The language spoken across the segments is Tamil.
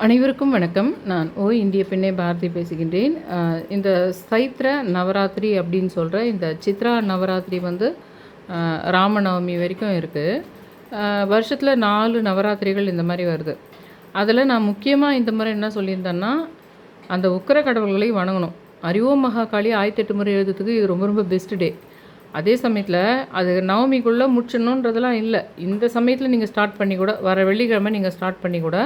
அனைவருக்கும் வணக்கம். நான் இந்திய பெண்ணே பாரதி பேசுகின்றேன். இந்த சைத்ர நவராத்திரி அப்படின்னு சொல்கிற இந்த சித்ரா நவராத்திரி வந்து ராமநவமி வரைக்கும் இருக்குது. வருஷத்தில் 4 நவராத்திரிகள் இந்த மாதிரி வருது. அதில் நான் முக்கியமாக இந்த முறை என்ன சொல்லியிருந்தேன்னா, அந்த உக்கிர கடவுள்களை வணங்கணும். அறிவோம் மகாகாளி 1008 முறை எழுதுறதுக்கு இது ரொம்ப ரொம்ப பெஸ்ட் டே. அதே சமயத்தில் அது நவமிக்குள்ளே முடிச்சிடணுன்றதெல்லாம் இல்லை. இந்த சமயத்தில் நீங்கள் ஸ்டார்ட் பண்ணி கூட, வர வெள்ளிக்கிழமை நீங்கள் ஸ்டார்ட் பண்ணி கூட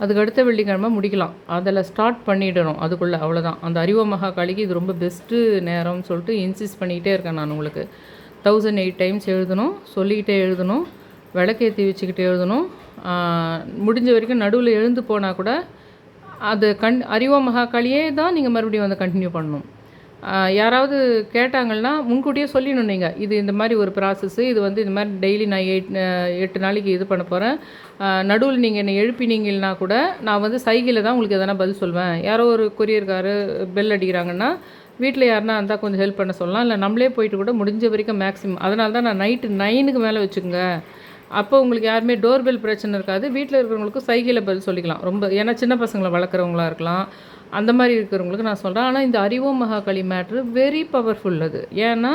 அதுக்கு அடுத்த வெள்ளிக்கிழமை முடிக்கலாம். அதில் ஸ்டார்ட் பண்ணிடணும் அதுக்குள்ளே, அவ்வளோதான். அந்த அறிவ மகாகாளிக்கு இது ரொம்ப பெஸ்ட்டு நேரம்னு சொல்லிட்டு இன்சிஸ்ட் பண்ணிக்கிட்டே இருக்கேன் நான் உங்களுக்கு. 1008 டைம்ஸ் எழுதணும், சொல்லிக்கிட்டே எழுதணும், விளக்கேற்றி வச்சுக்கிட்டு எழுதணும். முடிஞ்ச வரைக்கும் நடுவில் எழுந்து போனால் கூட அது அறிவ மகாகாளியே தான் நீங்கள் மறுபடியும் வந்து கண்டினியூ பண்ணணும். யாராவது கேட்டாங்கன்னா முன்கூட்டியே சொல்லிடணும். நீங்கள் இது இந்த மாதிரி ஒரு ப்ராசஸ்ஸு, இது வந்து இந்த மாதிரி டெய்லி நான் 8 நாளைக்கு இது பண்ண போகிறேன். நடுவில் நீங்கள் என்னை எழுப்பினீங்கன்னா கூட நான் வந்து சைகையில் தான் உங்களுக்கு எதனா பதில் சொல்வேன். யாரோ ஒரு கொரியர்காரு பெல் அடிக்கிறாங்கன்னா வீட்டில் யாருன்னா இருந்தால் கொஞ்சம் ஹெல்ப் பண்ண சொல்லலாம். இல்லை நம்மளே போயிட்டு கூட முடிஞ்ச வரைக்கும் மேக்ஸிமம். அதனால தான் நான் நைட்டு 9க்கு மேலே வச்சுக்கோங்க. அப்போ உங்களுக்கு யாருமே டோர்பெல் பிரச்சனை இருக்காது. வீட்டில் இருக்கிறவங்களுக்கும் சைகையில் பதில் சொல்லிக்கலாம். ரொம்ப ஏன்னா சின்ன பசங்களை வளர்க்குறவங்களா இருக்கலாம், அந்த மாதிரி இருக்கிறவங்களுக்கு நான் சொல்கிறேன். ஆனால் இந்த அறிவோம் மகாகாளி மேட்ரு வெரி பவர்ஃபுல். அது ஏன்னா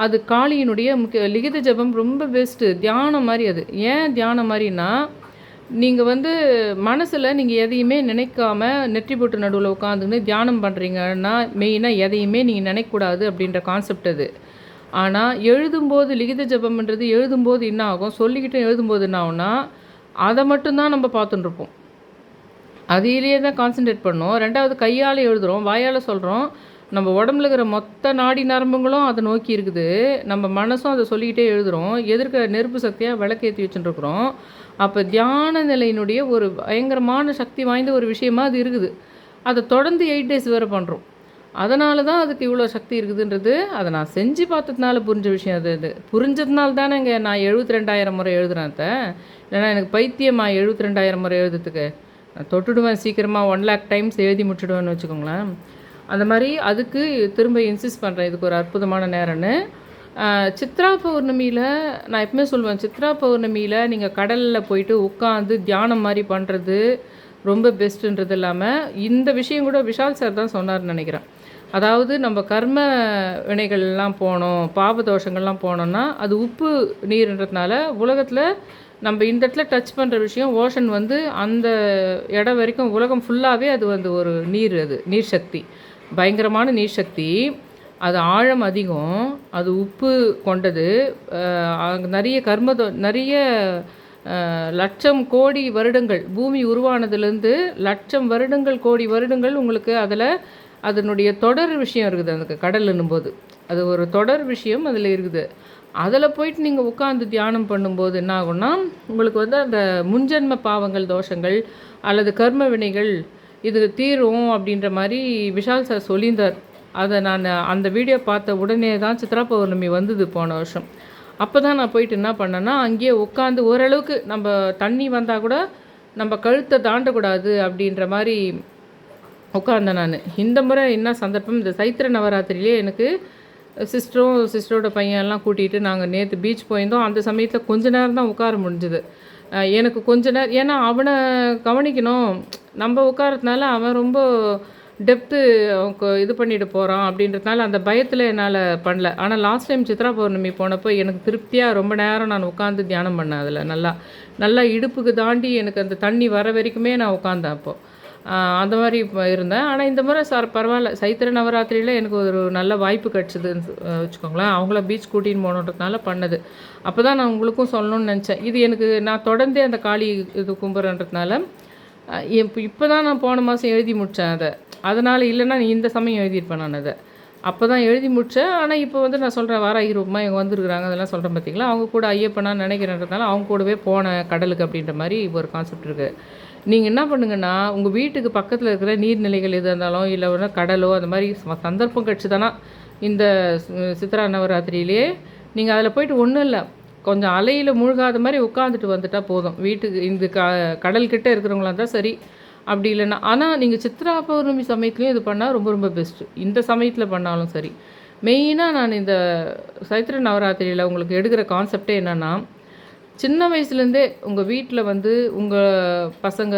அது காளியினுடைய லிகித ஜபம் ரொம்ப பெஸ்ட்டு. தியானம் மாதிரி அது. ஏன் தியானம் மாதிரினா, நீங்கள் வந்து மனசில் நீங்கள் எதையுமே நினைக்காம நெற்றி போட்டு நடுவில் உட்காந்துன்னு தியானம் பண்ணுறீங்கன்னா மெயினாக எதையுமே நீங்கள் நினைக்கக்கூடாது அப்படின்ற கான்செப்ட் அது. ஆனால் எழுதும்போது லிகித ஜபம்ன்றது எழுதும்போது என்ன ஆகும், சொல்லிக்கிட்டு எழுதும்போது என்ன ஆகும்னா அதை மட்டும்தான் நம்ம பார்த்துட்டுருப்போம். அதிலேயே தான் கான்சன்ட்ரேட் பண்ணோம். 2வது கையால் எழுதுகிறோம், வாயால் சொல்கிறோம். நம்ம உடம்புல இருக்கிற மொத்த நாடி நரம்புகளும் அதை நோக்கி இருக்குது. நம்ம மனசும் அதை சொல்லிக்கிட்டே எழுதுகிறோம். எதிர்க்க நெருப்பு சக்தியாக விளக்கேற்றி வச்சுட்டுருக்குறோம். அப்போ தியான நிலையினுடைய ஒரு பயங்கரமான சக்தி வாய்ந்த ஒரு விஷயமாக அது இருக்குது. அதை தொடர்ந்து 8 days வேறு பண்ணுறோம். அதனால தான் அதுக்கு இவ்வளோ சக்தி இருக்குதுன்றது அதை நான் செஞ்சு பார்த்ததுனால புரிஞ்ச விஷயம். அது புரிஞ்சதுனால தானேங்க நான் 72,000 முறை எழுதுகிறேன். இல்லைன்னா எனக்கு பைத்தியமா 72,000 முறை எழுதுறதுக்கு. நான் தொட்டுடுவேன் சீக்கிரமாக, 1 lakh டைம்ஸ் எழுதி முடிச்சுடுவேன்னு வச்சுக்கோங்களேன். அந்த மாதிரி அதுக்கு திரும்ப இன்சிஸ்ட் பண்ணுறேன், இதுக்கு ஒரு அற்புதமான நேரம்னு. சித்ரா பௌர்ணமியில் நான் எப்பவுமே சொல்லுவேன், சித்ரா பௌர்ணமியில் நீங்கள் கடலில் போயிட்டு உட்காந்து தியானம் மாதிரி பண்ணுறது ரொம்ப பெஸ்ட்டுன்றது இல்லாமல், இந்த விஷயம் கூட விஷால் சார் தான் சொன்னார்னு நினைக்கிறேன். அதாவது நம்ம கர்ம வினைகள்லாம் போனோம், பாப தோஷங்கள்லாம் போனோம்னா அது உப்பு நீர்ன்றதுனால உலகத்தில் நம்ம இந்த இடத்துல டச் பண்ணுற விஷயம் ஓஷன் வந்து அந்த இடம் வரைக்கும் உலகம் ஃபுல்லாகவே அது வந்து ஒரு நீர், அது நீர் சக்தி, பயங்கரமான நீர் சக்தி. அது ஆழம் அதிகம், அது உப்பு கொண்டது. அங்கே நிறைய லட்சம் கோடி வருடங்கள், பூமி உருவானதுலேருந்து லட்சம் வருடங்கள் கோடி வருடங்கள் உங்களுக்கு அதில் அதனுடைய தொடர் விஷயம் இருக்குது. அந்த கடல்னும் போது அது ஒரு தொடர் விஷயம் அதில் இருக்குது. அதில் போயிட்டு நீங்கள் உட்காந்து தியானம் பண்ணும்போது என்ன ஆகும்னா, உங்களுக்கு வந்து அந்த முன்ஜென்ம பாவங்கள் தோஷங்கள் அல்லது கர்ம வினைகள் இது தீரும் அப்படின்ற மாதிரி விஷால் சார் சொல்லியிருந்தார். அதை நான் அந்த வீடியோ பார்த்த உடனே தான் சித்ரா பௌர்ணமி வந்தது போன வருஷம். அப்போ தான் நான் போயிட்டு என்ன பண்ணேன்னா, அங்கேயே உட்காந்து ஓரளவுக்கு நம்ம தண்ணி வந்தால் கூட நம்ம கழுத்தை தாண்டக்கூடாது அப்படின்ற மாதிரி உட்காந்தேன் நான். இந்த முறை என்ன சந்தர்ப்பம், இந்த சைத்திர நவராத்திரியிலே எனக்கு சிஸ்டரோட பையன்லாம் கூட்டிகிட்டு நாங்கள் நேற்று பீச் போயிருந்தோம். அந்த சமயத்தில் கொஞ்ச நேரம் தான் உட்கார முடிஞ்சுது. எனக்கு கொஞ்ச நேரம், ஏன்னா அவனை கவனிக்கணும். நம்ம உட்காரதுனால அவன் ரொம்ப டெப்த்து இது பண்ணிட்டு போகிறான் அப்படின்றதுனால அந்த பயத்தில் என்னால் பண்ணல. ஆனால் லாஸ்ட் டைம் சித்ரா பௌர்ணமி போனப்போ எனக்கு திருப்தியாக ரொம்ப நேரம் நான் உட்காந்து தியானம் பண்ணேன். அதில் நல்லா இடுப்புக்கு தாண்டி எனக்கு அந்த தண்ணி வர வரைக்குமே நான் உட்காந்தேன். அப்போது அந்த மாதிரி இப்போ இருந்தேன். ஆனால் இந்த முறை பரவாயில்ல, சைத்திர நவராத்திரியில் எனக்கு ஒரு நல்ல வாய்ப்பு கிடச்சிதுன்னு வச்சுக்கோங்களேன். அவங்கள பீச் கூட்டின்னு போகணுன்றதுனால பண்ணது. அப்போ தான் நான் உங்களுக்கும் சொல்லணும்னு நினச்சேன். இது எனக்கு நான் தொடர்ந்தே அந்த காளி இது கும்பிட்றன்றதுனால இப்போ தான் நான் போன மாதம் எழுதி முடித்தேன் அதை. அதனால் இல்லைன்னா இந்த சமயம் எழுதியிருப்பேன் நான் அதை. அப்போ தான் எழுதி முடித்தேன். ஆனால் இப்போ வந்து நான் சொல்கிறேன், வாராகி ரூபமாக இவங்க வந்துருக்குறாங்க, அதெல்லாம் சொல்கிறேன் பார்த்தீங்களா. அவங்க கூட ஐயப்பனான்னு நினைக்கிறேன்றதுனால அவங்க கூடவே போனேன் கடலுக்கு அப்படின்ற மாதிரி ஒரு கான்செப்ட் இருக்குது. நீங்கள் என்ன பண்ணுங்கன்னா, உங்கள் வீட்டுக்கு பக்கத்தில் இருக்கிற நீர்நிலைகள் எது இருந்தாலும், இல்லை ஒரு கடலோ அந்த மாதிரி சந்தர்ப்பம் கிடச்சிதானா இந்த சித்ரா நவராத்திரியிலே நீங்கள் அதில் போய்ட்டு ஒன்றும் இல்லை, கொஞ்சம் அலையில் மூழ்காத மாதிரி உட்காந்துட்டு வந்துட்டால் போதும். வீட்டுக்கு இந்த கடல்கிட்ட இருக்கிறவங்களா இருந்தால் சரி, அப்படி இல்லைன்னா. ஆனால் நீங்கள் சித்ரா பௌர்ணமி சமயத்துலேயும் இது பண்ணால் ரொம்ப ரொம்ப பெஸ்ட்டு. இந்த சமயத்தில் பண்ணாலும் சரி. மெயினாக நான் இந்த சைத்திர நவராத்திரியில் உங்களுக்கு எடுக்கிற கான்செப்டே என்னென்னா, சின்ன வயசுலேருந்தே உங்கள் வீட்டில் வந்து உங்கள் பசங்க,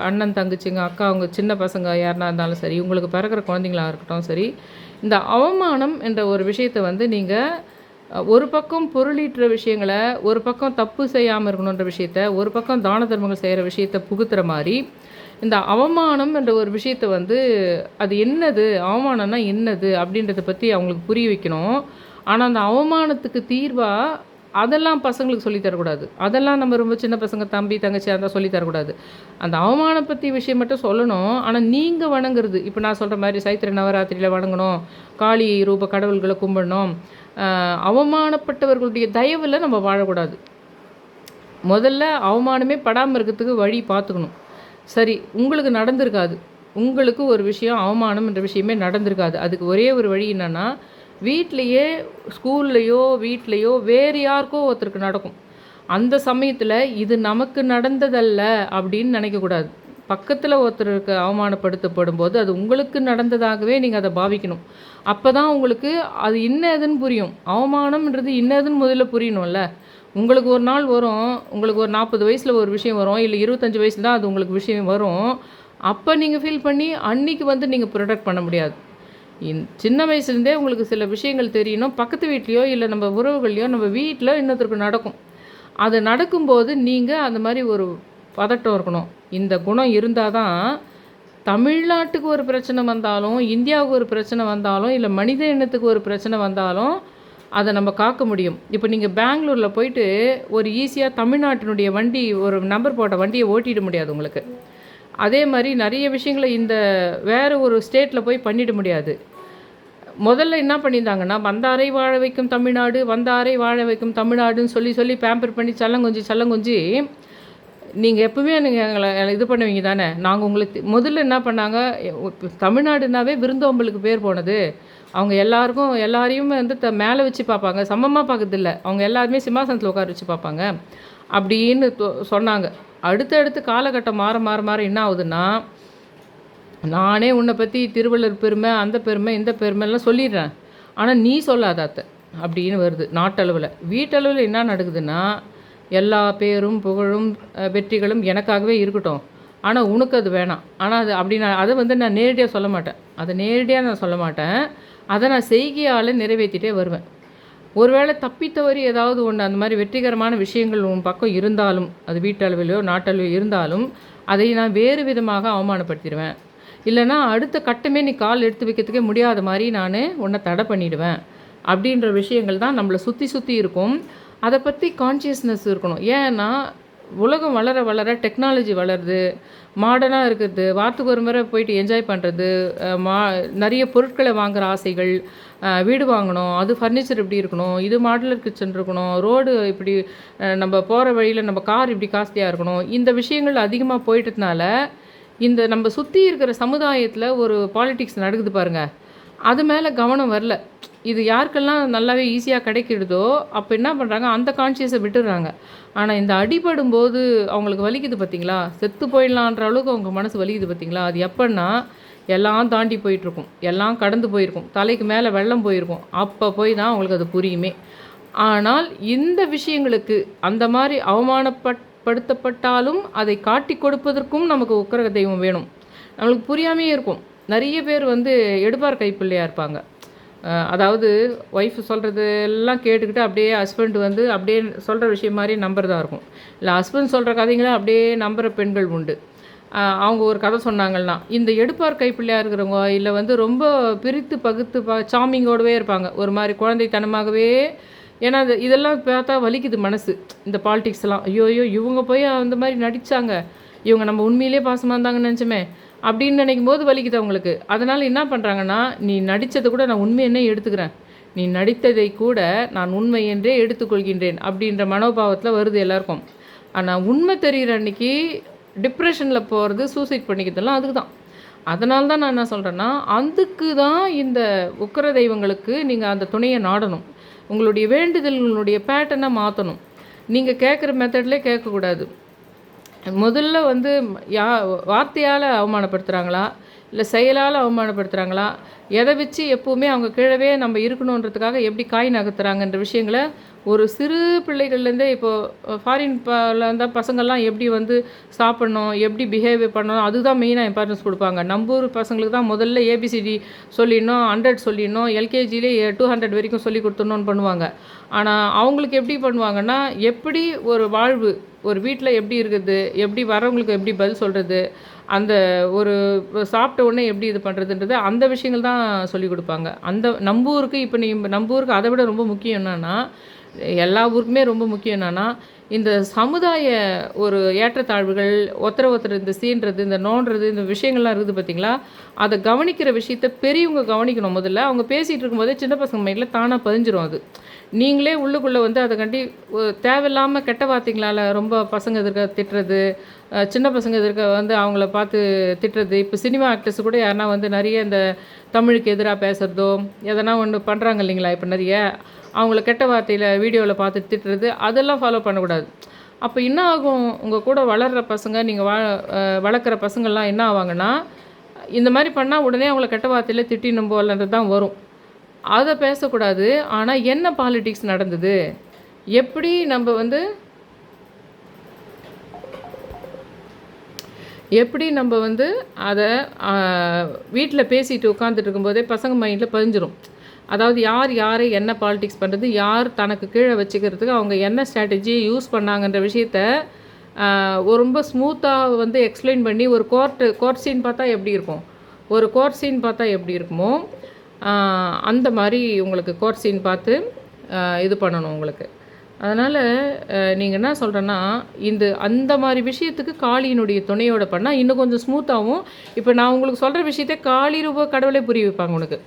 அண்ணன் தங்கச்சிங்க, அக்கா, அவங்க சின்ன பசங்க யாருனா இருந்தாலும் சரி, உங்களுக்கு பிறக்கிற குழந்தைங்களா இருக்கட்டும் சரி, இந்த அவமானம் என்ற ஒரு விஷயத்தை வந்து நீங்கள் ஒரு பக்கம் பொருளீட்டுற விஷயங்களை, ஒரு பக்கம் தப்பு செய்யாமல் இருக்கணுன்ற விஷயத்த, ஒரு பக்கம் தான தர்மங்கள் செய்கிற விஷயத்தை புகுத்துற மாதிரி, இந்த அவமானம் என்ற ஒரு விஷயத்தை வந்து அது என்னது, அவமானம்னா என்னது அப்படின்றத பற்றி அவங்களுக்கு புரிய வைக்கணும். ஆனால் அந்த அவமானத்துக்கு தீர்வாக அதெல்லாம் பசங்களுக்கு சொல்லி தரக்கூடாது. அதெல்லாம் நம்ம ரொம்ப சின்ன பசங்க, தம்பி தங்கச்சி அதெல்லாம் சொல்லி தரக்கூடாது. அந்த அவமானம் பற்றி விஷயம் மட்டும் சொல்லணும். ஆனால் நீங்கள் வணங்குறது, இப்போ நான் சொல்கிற மாதிரி சைத்திர நவராத்திரியில் வணங்கணும், காளி ரூப கடவுள்களை கும்பிடணும், அவமானப்பட்டவர்களுடைய தயவில் நம்ம வாழக்கூடாது. முதல்ல அவமானமே படாமல் இருக்கிறதுக்கு வழி பார்த்துக்கணும். சரி, உங்களுக்கு நடந்திருக்காது, உங்களுக்கு ஒரு விஷயம் அவமானம் என்ற விஷயமே நடந்திருக்காது. அதுக்கு ஒரே ஒரு வழி என்னென்னா, வீட்லேயே ஸ்கூல்லையோ வீட்லேயோ வேறு யாருக்கோ ஒருத்தருக்கு நடக்கும். அந்த சமயத்தில் இது நமக்கு நடந்ததல்ல அப்படின்னு நினைக்கக்கூடாது. பக்கத்தில் ஒருத்தருக்கு அவமானப்படுத்தப்படும் போது அது உங்களுக்கு நடந்ததாகவே நீங்கள் அதை பாவிக்கணும். அப்போ தான் உங்களுக்கு அது இன்னதுன்னு புரியும். அவமானம்ன்றது இன்னதுன்னு முதல்ல புரியணும்ல. உங்களுக்கு ஒரு நாள் வரும், உங்களுக்கு ஒரு 40 வயசில் ஒரு விஷயம் வரும், இல்லை 25 வயசில் தான் அது உங்களுக்கு விஷயம் வரும். அப்போ நீங்கள் ஃபீல் பண்ணி அன்றைக்கி வந்து நீங்கள் ப்ரொடெக்ட் பண்ண முடியாது. சின்ன வயசுலேருந்தே உங்களுக்கு சில விஷயங்கள் தெரியணும். பக்கத்து வீட்லேயோ இல்லை நம்ம உறவுகள்லையோ நம்ம வீட்டில் இன்னொருத்தருக்கு நடக்கும். அது நடக்கும்போது நீங்கள் அந்த மாதிரி ஒரு பதட்டம் இருக்கணும். இந்த குணம் இருந்தால் தான் தமிழ்நாட்டுக்கு ஒரு பிரச்சனை வந்தாலும், இந்தியாவுக்கு ஒரு பிரச்சனை வந்தாலும், இல்லை மனித இனத்துக்கு ஒரு பிரச்சனை வந்தாலும் அதை நம்ம காக்க முடியும். இப்போ நீங்கள் பெங்களூரில் போயிட்டு ஒரு ஈஸியாக தமிழ்நாட்டினுடைய வண்டி, ஒரு நம்பர் போட்ட வண்டியை ஓட்டிட முடியாது உங்களுக்கு. அதே மாதிரி நிறைய விஷயங்களை இந்த வேறு ஒரு ஸ்டேட்டில் போய் பண்ணிட முடியாது. முதல்ல என்ன பண்ணியிருந்தாங்கன்னா, வந்தாரை வாழ வைக்கும் தமிழ்நாடு, வந்தாரை வாழ வைக்கும் தமிழ்நாடுன்னு சொல்லி சொல்லி பேம்பர் பண்ணி சல்லங்கொஞ்சி நீங்கள் எப்பவுமே நீங்கள் எங்களை இது பண்ணுவீங்க தானே. நாங்கள் உங்களுக்கு முதல்ல என்ன பண்ணாங்க, தமிழ்நாடுனாவே விருந்தோம்பலுக்கு பேர் போனது. அவங்க எல்லாரையுமே வந்து மேலே வச்சு பார்ப்பாங்க, சமமாக பார்க்கறதில்ல. அவங்க எல்லாருமே சிம்மாசனத்தில் உட்கார வச்சு பார்ப்பாங்க அப்படின்னு சொன்னாங்க. அடுத்தடுத்து காலகட்டம் மாற மாற மாற என்ன ஆகுதுன்னா, நானே உன்னை பற்றி திருவள்ளுவர் பெருமை, அந்த பெருமை, இந்த பெருமைலாம் சொல்லிடுறேன், ஆனால் நீ சொல்லாத அத்தை அப்படின்னு வருது நாட்டளவில். வீட்டளவில் என்ன நடக்குதுன்னா, எல்லா பேரும் புகழும் வெற்றிகளும் எனக்காகவே இருக்கட்டும், ஆனால் உனக்கு அது வேணாம். ஆனால் அது அப்படி அதை வந்து நான் நேரடியாக சொல்ல மாட்டேன். அதை நேரடியாக நான் சொல்ல மாட்டேன். அதை நான் செய்கையால் நிறைவேற்றிட்டே வருவேன். ஒருவேளை தப்பித்தவறி ஏதாவது ஒன்று அந்த மாதிரி வெற்றிகரமான விஷயங்கள் உன் பக்கம் இருந்தாலும், அது வீட்டளவிலையோ நாட்டளவிலோ இருந்தாலும், அதை நான் வேறு விதமாக அவமானப்படுத்திடுவேன். இல்லைனா அடுத்த கட்டமே நீ கால் எடுத்து வைக்கிறதுக்கே முடியாத மாதிரி நான் உன்னை தடை பண்ணிவிடுவேன். அப்படின்ற விஷயங்கள் தான் நம்மளை சுற்றி சுற்றி இருக்கும். அதை பற்றி கான்ஷியஸ்னஸ் இருக்கணும். ஏன்னா உலகம் வளர வளர டெக்னாலஜி வளருது, மாடர்னாக இருக்கிறது, வாரத்துக்கு ஒரு முறை போயிட்டு என்ஜாய் பண்ணுறது, நிறைய பொருட்களை வாங்குகிற ஆசைகள், வீடு வாங்கணும், அது ஃபர்னிச்சர் இப்படி இருக்கணும், இது மாடுலர் கிச்சன் இருக்கணும், ரோடு இப்படி, நம்ம போகிற வழியில் நம்ம கார் இப்படி காஸ்ட்லியாக இருக்கணும், இந்த விஷயங்கள் அதிகமாக போயிட்டதுனால இந்த நம்ம சுற்றி இருக்கிற சமுதாயத்தில் ஒரு பாலிட்டிக்ஸ் நடக்குது பாருங்கள், அது மேலே கவனம் வரல. இது யாருக்கெல்லாம் நல்லாவே ஈஸியாக கிடைக்கிடுதோ அப்போ என்ன பண்ணுறாங்க, அந்த கான்ஷியஸை விட்டுடுறாங்க. ஆனால் இந்த அடிபடும் போது அவங்களுக்கு வலிக்குது பார்த்திங்களா, செத்து போயிடலான்ற அளவுக்கு அவங்க மனசு வலிக்குது பார்த்திங்களா, அது எப்போன்னா எல்லாம் தாண்டி போயிட்டுருக்கும், எல்லாம் கடந்து போயிருக்கும், தலைக்கு மேலே வெள்ளம் போயிருக்கும், அப்போ போய் தான் அவங்களுக்கு அது புரியுமே. ஆனால் இந்த விஷயங்களுக்கு அந்த மாதிரி அவமானப்படுத்தப்பட்டாலும் அதை காட்டி கொடுப்பதற்கும் நமக்கு உக்கிர தெய்வம் வேணும். நம்மளுக்கு புரியாமையே இருக்கும். நிறைய பேர் வந்து எடுப்பார் கைப்பிள்ளையாக இருப்பாங்க. அதாவது ஒய்ஃப் சொல்கிறது எல்லாம் கேட்டுக்கிட்டு அப்படியே ஹஸ்பண்ட் வந்து அப்படியே சொல்கிற விஷயம் மாதிரி நம்புறதா இருக்கும். இல்லை ஹஸ்பண்ட் சொல்கிற கதைங்களை அப்படியே நம்புகிற பெண்கள் உண்டு. அவங்க ஒரு கதை சொன்னாங்கன்னா, இந்த எடுப்பார் கைப்பிள்ளையாக இருக்கிறவங்க இல்லை வந்து ரொம்ப பிரித்து பகுத்து சாமிங்கோடவே இருப்பாங்க, ஒரு மாதிரி குழந்தைத்தனமாகவே. ஏன்னா இதெல்லாம் பார்த்தா வலிக்குது மனசு, இந்த பாலிடிக்ஸ்லாம். ஐயோ இவங்க போய் அந்த மாதிரி நடித்தாங்க, இவங்க நம்ம உண்மையிலே பாசமாக இருந்தாங்கன்னு நினச்சோமே அப்படின்னு நினைக்கும் போது வலிக்குது அவங்களுக்கு. அதனால் என்ன பண்ணுறாங்கன்னா, நீ நடித்ததை கூட நான் உண்மை என்ன எடுத்துக்கிறேன், நீ நடித்ததை கூட நான் உண்மை என்றே எடுத்துக்கொள்கின்றேன் அப்படின்ற மனோபாவத்தில் வருது எல்லாருக்கும். ஆனால் உண்மை தெரிகிற அன்றைக்கி டிப்ரெஷனில் போகிறது, சூசைட் பண்ணிக்கிறதெல்லாம் அதுக்கு தான். அதனால தான் நான் என்ன சொல்கிறேன்னா, அதுக்கு தான் இந்த உக்கிர தெய்வங்களுக்கு நீங்கள் அந்த துணையை நாடணும். உங்களுடைய வேண்டுதல்களுடைய பேட்டர்னை மாற்றணும். நீங்கள் கேட்குற மெத்தட்லேயே கேட்கக்கூடாது. முதல்ல வந்து வார்த்தையால் அவமானப்படுத்துகிறாங்களா, இல்லை செயலால் அவமானப்படுத்துகிறாங்களா, எதை வச்சு எப்போவுமே அவங்க கீழவே நம்ம இருக்கணுன்றதுக்காக எப்படி காய் நகர்த்துறாங்கன்ற விஷயங்களை ஒரு சிறு பிள்ளைகள்லேருந்தே இப்போது ஃபாரின்ல இருந்தால் பசங்கள்லாம் எப்படி வந்து சாப்பிட்ணும், எப்படி பிஹேவ் பண்ணணும், அதுதான் மெயினாக இம்பார்ட்டன்ஸ் கொடுப்பாங்க. நம்ம ஊர் பசங்களுக்கு தான் முதல்ல ஏபிசிடி சொல்லிடணும், 100 சொல்லிடணும், எல்கேஜிலே 200 வரைக்கும் சொல்லி கொடுத்துடணும்னு பண்ணுவாங்க. ஆனால் அவங்களுக்கு எப்படி பண்ணுவாங்கன்னா, எப்படி ஒரு வாழ்வு ஒரு வீட்டில் எப்படி இருக்குது, எப்படி வரவங்களுக்கு எப்படி பதில் சொல்கிறது, அந்த ஒரு சாப்பிட்ட உடனே எப்படி இது பண்ணுறதுன்றது அந்த விஷயங்கள் தான் சொல்லிக் கொடுப்பாங்க. அந்த நம்ம ஊருக்கு இப்போ நம்ம ஊருக்கு அதை விட ரொம்ப முக்கியம் என்னென்னா, எல்லா ஊருக்குமே ரொம்ப முக்கியம் என்னென்னா, இந்த சமுதாய ஒரு ஏற்றத்தாழ்வுகள், ஒருத்தர் இந்த சீன்றது, இந்த நோண்டுறது, இந்த விஷயங்கள்லாம் இருக்குது பார்த்திங்களா, அதை கவனிக்கிற விஷயத்த பெரியவங்க கவனிக்கணும். முதல்ல அவங்க பேசிகிட்டு இருக்கும்போதே சின்ன பசங்க மைண்டில் தானாக பதிஞ்சிரும். அது நீங்களே உள்ளுக்குள்ளே வந்து அதை கண்டி தேவையில்லாமல் கெட்ட வார்த்தைங்களால் ரொம்ப பசங்க எதிர்க்க திட்டுறது, சின்ன பசங்க எதிர்க்க வந்து அவங்கள பார்த்து திட்டுறது. இப்போ சினிமா ஆக்டர்ஸ் கூட யாருனா வந்து நிறைய இந்த தமிழுக்கு எதிராக பேசுகிறதோ எதனா ஒன்று பண்ணுறாங்க இல்லைங்களா, இப்போ நிறைய அவங்கள கெட்ட வார்த்தையில் வீடியோவில் பார்த்து திட்டுறது, அதெல்லாம் ஃபாலோ பண்ணக்கூடாது. அப்போ என்ன ஆகும், உங்கள் கூட வளர்கிற பசங்க, நீங்கள் வளர்க்குற பசங்கள்லாம் என்ன ஆவாங்கன்னா, இந்த மாதிரி பண்ணால் உடனே அவங்கள கெட்ட வார்த்தையில் திட்டினும் போலன்றது தான் வரும். அதை பேசக்கூடாது. ஆனால் என்ன பாலிடிக்ஸ் நடந்தது, எப்படி நம்ம வந்து அதை வீட்டில் பேசிட்டு உட்காந்துட்டு இருக்கும்போதே பசங்க மைண்டில் பதிஞ்சிரும். அதாவது யாரை என்ன பாலிடிக்ஸ் பண்ணுறது, யார் தனக்கு கீழே வச்சுக்கிறதுக்கு அவங்க என்ன ஸ்ட்ராட்டஜியை யூஸ் பண்ணாங்கன்ற விஷயத்த ரொம்ப ஸ்மூத்தாக வந்து எக்ஸ்பிளைன் பண்ணி ஒரு கோர்ட் சீன் பார்த்தா எப்படி இருக்கும், ஒரு கோர்ட் சீன் பார்த்தா எப்படி இருக்குமோ அந்த மாதிரி உங்களுக்கு கோர்ட் சீன் பார்த்து இது பண்ணணும் உங்களுக்கு. அதனால் நீங்கள் என்ன சொல்கிறேன்னா, அந்த மாதிரி விஷயத்துக்கு காளியினுடைய துணையோடு பண்ணால் இன்னும் கொஞ்சம் ஸ்மூத்தாகவும், இப்போ நான் உங்களுக்கு சொல்கிற விஷயத்த காளி ரூபா கடவுளே புரிய வைப்பாங்க உனக்கு.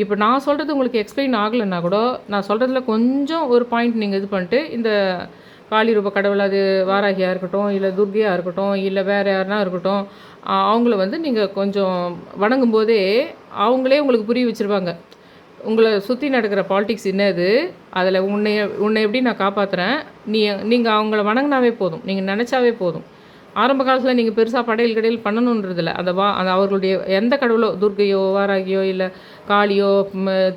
இப்போ நான் சொல்கிறது உங்களுக்கு எக்ஸ்பிளைன் ஆகலைன்னா கூட, நான் சொல்கிறதுல கொஞ்சம் ஒரு பாயிண்ட் நீங்கள் இது பண்ணிட்டு, இந்த காளி ரூப கடவுள், அது வாராகியாக இருக்கட்டும், இல்லை துர்கையாக இருக்கட்டும், இல்லை வேறு யாருனா இருக்கட்டும், அவங்கள வந்து நீங்கள் கொஞ்சம் வணங்கும் போதே அவங்களே உங்களுக்கு புரிய வச்சுருவாங்க. உங்களை சுற்றி நடக்கிற பாலிடிக்ஸ் என்னது, அதில் உன்னை எப்படி நான் காப்பாற்றுறேன், நீங்கள் அவங்கள வணங்கினாவே போதும், நீங்கள் நினச்சாவே போதும். ஆரம்ப காலத்தில் நீங்கள் பெருசாக படையல் பண்ணணுன்றதில்ல. அந்த அவர்களுடைய எந்த கடவுளோ, துர்கையோ வாராகியோ இல்லை காளியோ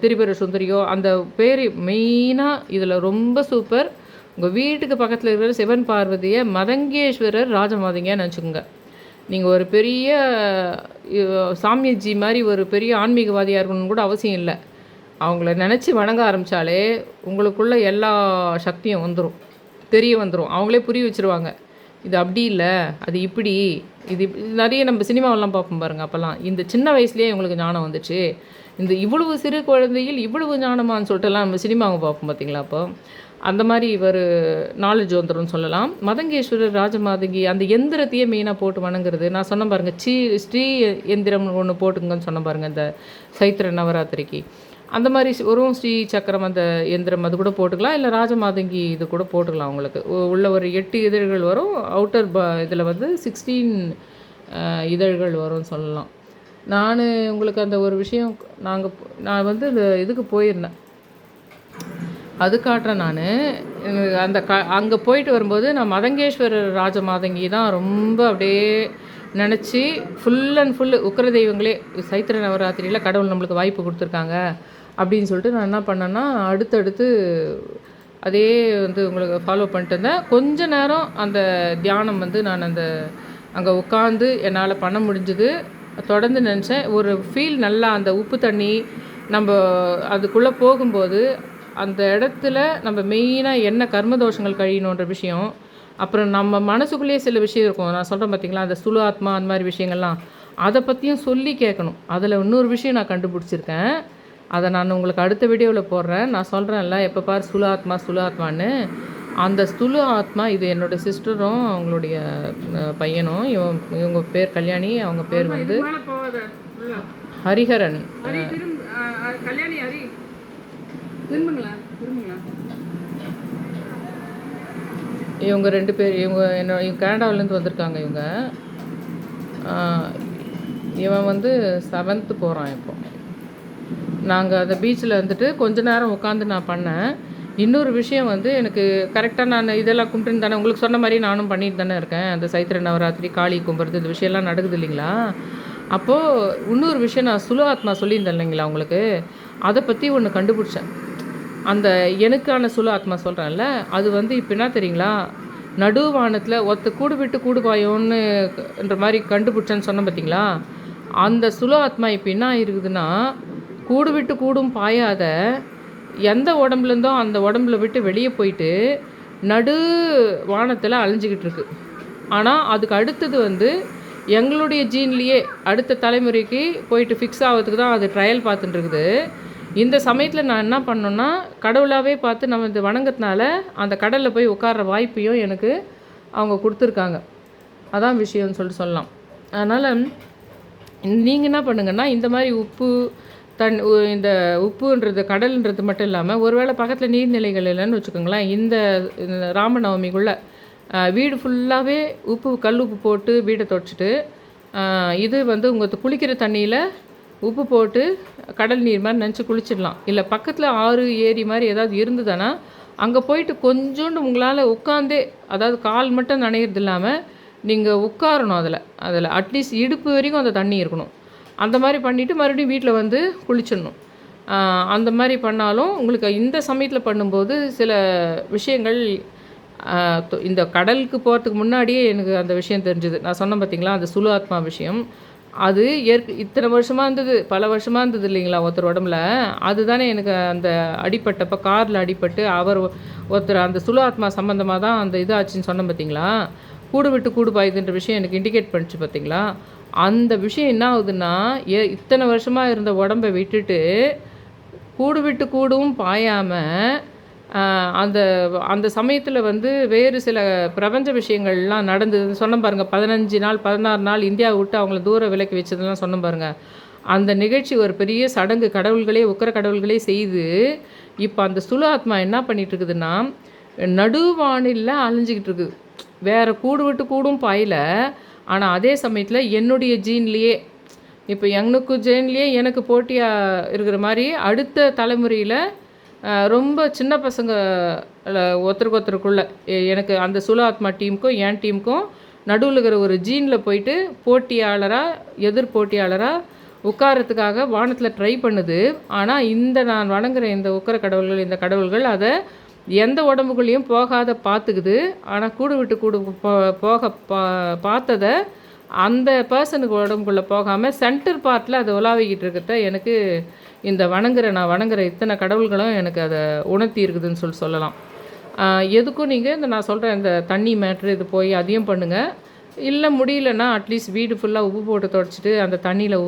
திரிபுர சுந்தரியோ, அந்த பேர் மெயினாக இதில் ரொம்ப சூப்பர். உங்கள் வீட்டுக்கு பக்கத்தில் இருக்கிற சிவன் பார்வதியை மதங்கேஸ்வரர் ராஜமாதங்கியாக நினச்சிக்கோங்க. நீங்கள் ஒரு பெரிய சாமியஜி மாதிரி ஒரு பெரிய ஆன்மீகவாதியாக இருக்கணும்னு கூட அவசியம் இல்லை. அவங்கள நினச்சி வணங்க ஆரம்பித்தாலே உங்களுக்குள்ள எல்லா சக்தியும் வந்துடும், அவங்களே புரிய வச்சுருவாங்க. இது அப்படி இல்லை, அது இப்படி, இது நிறைய நம்ம சினிமாவெல்லாம் பார்ப்போம் பாருங்கள். அப்போல்லாம் இந்த சின்ன வயசுலேயே இவங்களுக்கு ஞானம் வந்துச்சு, இவ்வளவு சிறு குழந்தையில் இவ்வளவு ஞானமானு சொல்லிட்டுலாம் நம்ம சினிமாவை பார்ப்போம் பார்த்திங்களா. அப்போ அந்த மாதிரி ஒரு நாலேஜ் வந்துடும் சொல்லலாம். மதங்கேஸ்வரர் ராஜமாதங்கி அந்த எந்திரத்தையே மெயினாக போட்டு வணங்குறது. நான் சொன்ன பாருங்கள், ஸ்ரீ எந்திரம் ஒன்று போட்டுங்கன்னு சொன்ன பாருங்கள், இந்த சைத்திர நவராத்திரிக்கு அந்த மாதிரி ஒரு ஸ்ரீ சக்கரம் அந்த எந்திரம் அது கூட போட்டுக்கலாம், இல்லை ராஜமாதங்கி இது கூட போட்டுக்கலாம். அவங்களுக்கு உள்ள ஒரு 8 இதழ்கள் வரும், அவுட்டர் இதில் வந்து 16 இதழ்கள் வரும்னு சொல்லலாம். நான் உங்களுக்கு அந்த ஒரு விஷயம் நான் வந்து இந்த இதுக்கு போயிருந்தேன், அது காட்டுறேன். நான் அங்கே போயிட்டு வரும்போது நான் மதங்கேஸ்வரர் ராஜமாதங்கி தான் ரொம்ப அப்படியே நினச்சி ஃபுல் அண்ட் ஃபுல் உக்கிர தெய்வங்களே சைத்திர நவராத்திரியில் கடவுள் நம்மளுக்கு வாய்ப்பு கொடுத்துருக்காங்க அப்படின்னு சொல்லிட்டு நான் என்ன பண்ணேன்னா, அடுத்தடுத்து அதே வந்து உங்களுக்கு ஃபாலோ பண்ணிட்டு இருந்தேன். கொஞ்ச நேரம் அந்த தியானம் வந்து நான் அங்கே உட்காந்து என்னால் பண்ண முடிஞ்சுது. தொடர்ந்து நினச்சேன், ஒரு ஃபீல் நல்லா அந்த உப்பு தண்ணி நம்ம அதுக்குள்ளே போகும்போது அந்த இடத்துல நம்ம மெயினாக என்ன கர்மதோஷங்கள் கழியணுன்ற விஷயம், அப்புறம் நம்ம மனசுக்குள்ளேயே சில விஷயம் இருக்கும். நான் சொல்கிறேன் பார்த்திங்களா, அந்த சுலு ஆத்மா அந்த மாதிரி விஷயங்கள்லாம் அதை பற்றியும் சொல்லி கேட்கணும். அதில் இன்னொரு விஷயம் நான் கண்டுபிடிச்சிருக்கேன், அதை நான் உங்களுக்கு அடுத்த வீடியோவில் போடுறேன். நான் சொல்கிறேன்ல எப்போ பார் சுலு ஆத்மான்னு, அந்த சுலு ஆத்மா இது என்னோடய சிஸ்டரும் அவங்களுடைய பையனும், இவங்க பேர் கல்யாணி, அவங்க பேர் வந்து ஹரிஹரன். இவங்க 2 பேர், இவங்க கனடாவிலேருந்து வந்திருக்காங்க. இவன் வந்து 7th போகிறான். இப்போ நாங்கள் அந்த பீச்சில் வந்துட்டு கொஞ்ச நேரம் உட்காந்து நான் பண்ணேன். இன்னொரு விஷயம் வந்து எனக்கு கரெக்டாக நான் இதெல்லாம் கும்பிட்டுன்னு தானே உங்களுக்கு சொன்ன மாதிரி நானும் பண்ணிட்டு தானே இருக்கேன். அந்த சைத்திர நவராத்திரி, காளி கும்பிட்றது, இந்த விஷயம்லாம் நடக்குது இல்லைங்களா. அப்போது இன்னொரு விஷயம் நான் சுலோ ஆத்மா சொல்லியிருந்தேன் இல்லைங்களா உங்களுக்கு, அதை பற்றி ஒன்று கண்டுபிடிச்சேன். அந்த எனக்கான சுலோ ஆத்மா சொல்கிறேன்ல, அது வந்து இப்போ என்ன தெரியுங்களா, நடுவானத்தில் கூடு விட்டு கூடு பாயோன்னுன்ற மாதிரி கண்டுபிடிச்சேன்னு சொன்னேன் பார்த்தீங்களா, அந்த சுலோ ஆத்மா இப்போ என்ன இருக்குதுன்னா, கூடு விட்டு கூடும் பாயாத எந்த உடம்புலேருந்தோ அந்த உடம்புல விட்டு வெளியே போயிட்டு நடு வானத்தில் அழிஞ்சிக்கிட்டு இருக்கு. ஆனால் அதுக்கு அடுத்தது வந்து எங்களுடைய ஜீன்லேயே அடுத்த தலைமுறைக்கு போயிட்டு ஃபிக்ஸ் ஆகிறதுக்கு தான் அது ட்ரையல் பார்த்துட்டு இருக்குது. இந்த சமயத்தில் நான் என்ன பண்ணோன்னா, கடவுளாகவே பார்த்து நம்ம இந்த வணங்கத்தினால அந்த கடலில் போய் உட்கார்ற வாய்ப்பையும் எனக்கு அவங்க கொடுத்துருக்காங்க. அதான் விஷயம்னு சொல்லிட்டு சொல்லலாம். அதனால் நீங்கள் என்ன பண்ணுங்கன்னா, இந்த மாதிரி இந்த உப்புன்றது கடல்ன்றது மட்டும் இல்லாமல், ஒருவேளை பக்கத்தில் நீர்நிலைகள் இல்லைன்னு வச்சுக்கோங்களேன், இந்த ராமநவமிக்குள்ளே வீடு ஃபுல்லாகவே கல் உப்பு போட்டு வீடை துடைச்சிட்டு, இது வந்து உங்களுக்கு குளிக்கிற தண்ணியில் உப்பு போட்டு கடல் நீர் மாதிரி நினச்சி குளிச்சிடலாம். இல்லை பக்கத்தில் ஆறு ஏரி மாதிரி ஏதாவது இருந்ததுன்னா அங்கே போயிட்டு கொஞ்சோண்டு உங்களால் உட்காந்தே, அதாவது கால் மட்டும் நனையிறது இல்லாமல் நீங்கள் உட்காரணும். அதில் அட்லீஸ்ட் இடுப்பு வரைக்கும் அந்த தண்ணி இருக்கணும். அந்த மாதிரி பண்ணிவிட்டு மறுபடியும் வீட்டில் வந்து குளிச்சிடணும். அந்த மாதிரி பண்ணாலும் உங்களுக்கு இந்த சமயத்தில் பண்ணும்போது சில விஷயங்கள், இந்த கடலுக்கு போகிறதுக்கு முன்னாடியே எனக்கு அந்த விஷயம் தெரிஞ்சுது. நான் சொன்னேன் பார்த்தீங்களா, அந்த சுலு ஆத்மா விஷயம். அது இத்தனை வருஷமாக இருந்தது, பல வருஷமாக இருந்தது இல்லைங்களா ஒருத்தர் உடம்புல. அதுதானே எனக்கு அந்த அடிப்பட்டப்போ காரில் அடிப்பட்டு ஒருத்தர் அந்த சுலு ஆத்மா சம்மந்தமாக தான் அந்த இதாச்சுன்னு சொன்னேன் பார்த்தீங்களா, கூடு விட்டு கூடு பாயுதுன்ற விஷயம் எனக்கு இண்டிகேட் பண்ணிச்சு பார்த்தீங்களா. அந்த விஷயம் என்ன ஆகுதுன்னா, இத்தனை வருஷமாக இருந்த உடம்பை விட்டுட்டு கூடு விட்டு கூடும் பாயாமல் அந்த அந்த சமயத்தில் வந்து வேறு சில பிரபஞ்ச விஷயங்கள்லாம் நடந்தது சொன்னோம் பாருங்கள். 15 நாள் 16 நாள் இந்தியாவை விட்டு அவங்கள தூர விலக்கி வச்சதெல்லாம் சொன்னோம் பாருங்கள். அந்த நிகழ்ச்சி ஒரு பெரிய சடங்கு, கடவுள்களே உக்கர கடவுள்களே செய்து இப்போ அந்த சுலு ஆத்மா என்ன பண்ணிகிட்டு இருக்குதுன்னா, நடுவானில் அழிஞ்சிக்கிட்டு இருக்குது. வேறு கூடு விட்டு கூடும் பாயில. ஆனால் அதே சமயத்தில் என்னுடைய ஜீன்லேயே, இப்போ எனக்கு ஜீன்லேயே எனக்கு போட்டியாக இருக்கிற மாதிரி அடுத்த தலைமுறையில் ரொம்ப சின்ன பசங்க ஒருத்தருக்குள்ளே எனக்கு அந்த சுலு ஆத்மா டீமுக்கும் என் டீமுக்கும் நடுவில் இருக்கிற ஒரு ஜீனில் போயிட்டு போட்டியாளராக எதிர் போட்டியாளராக உட்காரத்துக்காக வானத்தில் ட்ரை பண்ணுது. ஆனால் நான் வணங்குற இந்த உக்கர கடவுள்கள், இந்த கடவுள்கள் அதை எந்த உடம்புக்குள்ளேயும் போகாத பார்த்துக்குது. ஆனால் கூடு விட்டு கூடு போக பார்த்ததை அந்த பர்சனுக்கு உடம்புக்குள்ளே போகாமல் சென்டர் பார்ட்டில் அதை உலாவிக்கிட்டு இருக்கிறத எனக்கு இந்த நான் வணங்குற இத்தனை கடவுள்களும் எனக்கு அதை உணர்த்தி இருக்குதுன்னு சொல்லலாம். எதுக்கும் நீங்கள் நான் சொல்கிறேன் இந்த தண்ணி மேட்ரு இது போய் அதையும் பண்ணுங்கள். இல்லை முடியலன்னா அட்லீஸ்ட் வீடு ஃபுல்லாக உப்பு போட்டு துடைச்சிட்டு அந்த தண்ணியில்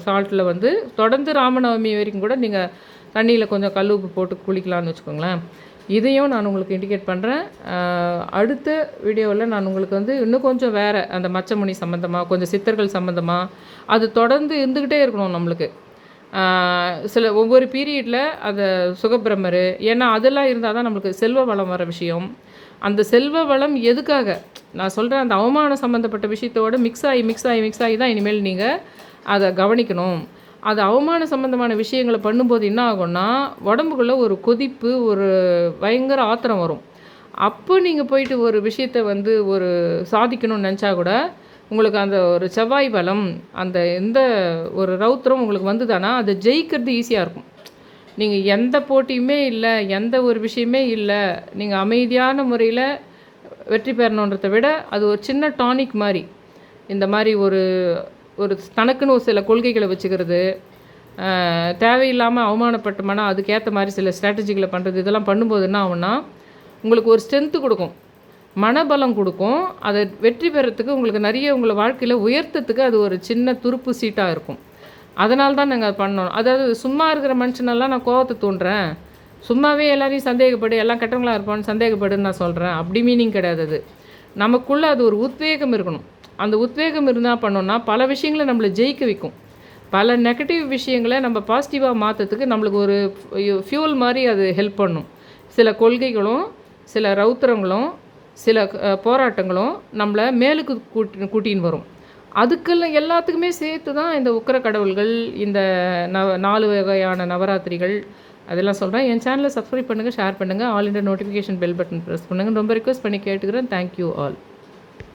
சால்ட்டில் வந்து தொடர்ந்து ராமநவமி வரைக்கும் கூட நீங்கள் தண்ணியில் கொஞ்சம் கல் உப்பு போட்டு குளிக்கலாம்னு வச்சுக்கோங்களேன். இதையும் நான் உங்களுக்கு இண்டிகேட் பண்ணுறேன். அடுத்த வீடியோவில் நான் உங்களுக்கு வந்து இன்னும் கொஞ்சம் வேறு அந்த மச்சமுனி சம்மந்தமாக, கொஞ்சம் சித்தர்கள் சம்மந்தமாக அது தொடர்ந்து இருந்துக்கிட்டே இருக்கணும் நம்மளுக்கு. சில ஒவ்வொரு பீரியடில் அந்த சுகபிரம்மர், ஏன்னா அதெல்லாம் இருந்தால் தான் நம்மளுக்கு செல்வ வளம் வர விஷயம். அந்த செல்வ வளம் எதுக்காக நான் சொல்கிறேன், அந்த அவமானம் சம்மந்தப்பட்ட விஷயத்தோடு மிக்ஸ் ஆகி தான் இனிமேல் நீங்கள் அதை கவனிக்கணும். அது அவமான சம்மந்தமான விஷயங்களை பண்ணும்போது என்ன ஆகும்னா, உடம்புக்குள்ளே ஒரு கொதிப்பு, ஒரு பயங்கர ஆத்திரம் வரும். அப்போ நீங்கள் போயிட்டு ஒரு விஷயத்தை வந்து ஒரு சாதிக்கணும்னு நினச்சா கூட உங்களுக்கு அந்த ஒரு செவ்வாய் பலம், அந்த எந்த ஒரு ரௌத்திரம் உங்களுக்கு வந்துதானா அதை ஜெயிக்கிறது ஈஸியாக இருக்கும். நீங்கள் எந்த போட்டியுமே இல்லை, எந்த ஒரு விஷயமே இல்லை, நீங்கள் அமைதியான முறையில் வெற்றி பெறணுன்றதை விட அது ஒரு சின்ன டானிக் மாதிரி. இந்த மாதிரி ஒரு தனக்குன்னு ஒரு சில கொள்கைகளை வச்சுக்கிறது, தேவையில்லாமல் அவமானப்பட்டோம்னா அதுக்கேற்ற மாதிரி சில ஸ்ட்ராட்டஜிகளை பண்ணுறது, இதெல்லாம் பண்ணும்போது என்ன ஆகும்னா உங்களுக்கு ஒரு ஸ்ட்ரென்த்து கொடுக்கும், மனபலம் கொடுக்கும். அதை வெற்றி பெறத்துக்கு உங்களுக்கு நிறைய உங்களை வாழ்க்கையில் உயர்த்தத்துக்கு அது ஒரு சின்ன துருப்பு சீட்டாக இருக்கும். அதனால தான் நாங்கள் பண்ணோம். அதாவது சும்மா இருக்கிற மனுஷனெல்லாம் நான் கோவத்தை தூண்டுறேன், சும்மாவே எல்லாரையும் சந்தேகப்படு, எல்லாம் கெட்டவங்களாக இருப்பான்னு சந்தேகப்படுன்னு நான் சொல்கிறேன், அப்படி மீனிங் கிடையாது. அது நமக்குள்ளே அது ஒரு உத்வேகம் இருக்கணும். அந்த உத்வேகம் இருந்தால் பண்ணோன்னா பல விஷயங்களை நம்மளை ஜெயிக்க வைக்கும். பல நெகட்டிவ் விஷயங்களை நம்ம பாசிட்டிவாக மாற்றத்துக்கு நம்மளுக்கு ஒரு ஃபியூல் மாதிரி அது ஹெல்ப் பண்ணும். சில கொள்கைகளும் சில ரௌத்திரங்களும் சில போராட்டங்களும் நம்மளை மேலுக்கு கூட்டின்னு வரும். அதுக்கெல்லாம் எல்லாத்துக்குமே சேர்த்து தான் இந்த உக்கர கடவுள்கள், இந்த 4 வகையான நவராத்திரிகள் அதெல்லாம் சொல்கிறேன். என் சேனலை சப்ஸ்கிரைப் பண்ணுங்கள், ஷேர் பண்ணுங்கள், all India notification bell button press பண்ணுங்கள். ரொம்ப ரிக்வெஸ்ட் பண்ணி கேட்டுக்கிறேன். Thank you all.